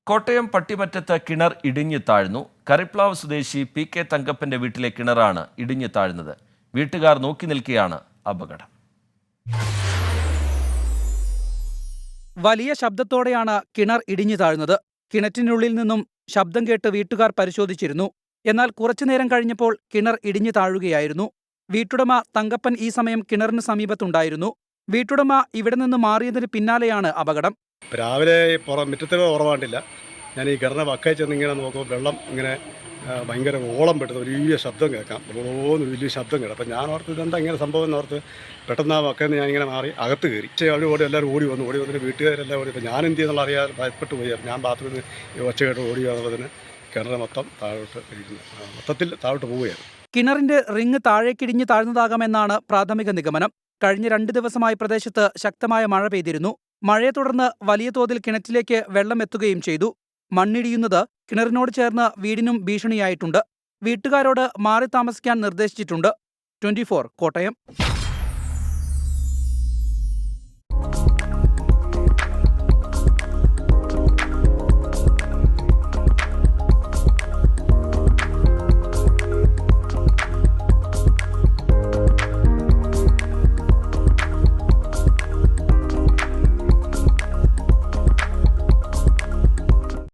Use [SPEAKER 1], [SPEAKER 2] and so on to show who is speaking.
[SPEAKER 1] കോട്ടയം പട്ടിമറ്റത്ത് കിണർ ഇടിഞ്ഞു താഴ്ന്നു. കറിപ്ലാവ് സ്വദേശി പി.കെ. തങ്കപ്പന്റെ വീട്ടിലെ കിണറാണ് ഇടിഞ്ഞു താഴ്ന്നത്. വീട്ടുകാർ നോക്കി നിൽക്കെയാണ് അപകടം.
[SPEAKER 2] വലിയ ശബ്ദത്തോടെയാണ് കിണർ ഇടിഞ്ഞു താഴ്ന്നത്. കിണറ്റിനുള്ളിൽ നിന്നും ശബ്ദം കേട്ട് വീട്ടുകാർ പരിശോധിച്ചിരുന്നു. എന്നാൽ കുറച്ചുനേരം കഴിഞ്ഞപ്പോൾ കിണർ ഇടിഞ്ഞു താഴുകയായിരുന്നു. വീട്ടുടമ തങ്കപ്പൻ ഈ സമയം കിണറിന് സമീപത്തുണ്ടായിരുന്നു. വീട്ടുടമ ഇവിടെ നിന്ന് മാറിയതിന് പിന്നാലെയാണ് അപകടം.
[SPEAKER 3] രാവിലെ മുറ്റത്തിൽ ഉറവാണ്ടില്ല. ഞാൻ ഈ കിണറിനെ വക്കയിൽ ചെന്ന് ഇങ്ങനെ നോക്കുമ്പോൾ വെള്ളം ഇങ്ങനെ ഭയങ്കര ഓളം പെട്ടത് വലിയ ശബ്ദം കേൾക്കാം. ഓന്ന് വലിയ ശബ്ദം കേൾക്കാം. അപ്പം ഞാൻ ഓർത്ത് ഇതെന്താ ഇങ്ങനെ സംഭവം എന്നോർത്ത് പെട്ടെന്ന് ആ വക്കയിൽ നിന്ന് ഞാനിങ്ങനെ മാറി അകത്ത് കയറി. പക്ഷേ അവർ എല്ലാവരും ഓടി വന്നിട്ട് വീട്ടുകാരെല്ലാം ഓടി. അപ്പോൾ ഞാൻ എന്ത് ചെയ്യുന്നുള്ള അറിയാതെ ഭയപ്പെട്ട് പോയി. ഞാൻ ബാത്റൂമിൽ നിന്ന് ഒച്ച കേട്ട് ഓടി വന്നതിന് കിണറ് മൊത്തം താഴോട്ട് ഇരിക്കുന്നു. മൊത്തത്തിൽ താഴോട്ട് പോവുകയാണ്.
[SPEAKER 2] കിണറിന്റെ റിങ് താഴേക്കിടിഞ്ഞ് താഴ്ന്നതാകാമെന്നാണ് പ്രാഥമിക നിഗമനം. കഴിഞ്ഞ 2 ദിവസമായി പ്രദേശത്ത് ശക്തമായ മഴ പെയ്തിരുന്നു. മഴയെ തുടർന്ന് വലിയ തോതിൽ കിണറ്റിലേക്ക് വെള്ളം എത്തുകയും ചെയ്തു. മണ്ണിടിയുന്നത് കിണറിനോട് ചേർന്ന് വീടിനും ഭീഷണിയായിട്ടുണ്ട്. വീട്ടുകാരോട് മാറി താമസിക്കാൻ നിർദ്ദേശിച്ചിട്ടുണ്ട്. 24 കോട്ടയം.